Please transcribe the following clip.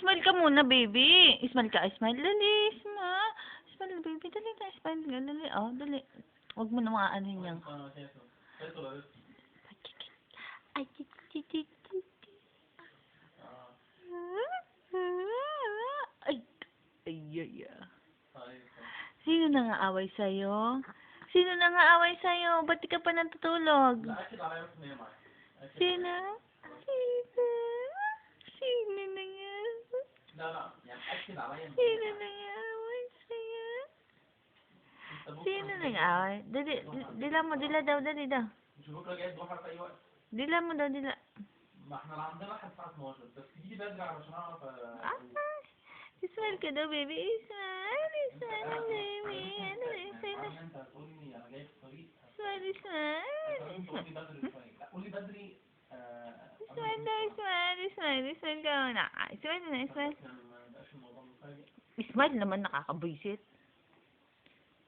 Smile ka muna, baby. Smile ka. Smile. Dali. Smile. Smile, baby. Dali na. Smile ka. Dali. Oh, dali. Huwag mo na mga ano niyan. Ay, ay, ay, ay, Sino nangaaway sa'yo? Sino nangaaway sa'yo? Ba't di ka pa natutulog? Sino? Sino? Sino Sino nangaaway sa'yo? Sino nangaaway? Dali, dila mo, dila daw, dali daw. دي لما ده دي لا ما احنا عندنا واحد الساعة 12 بس تيجي بدري علشان اعرف اسمع كده بيبي اسمع بيبي انا انت هتقولي انا جاي في الطريق اسمع لا قولي بدري اسمع naman nakakabwisit.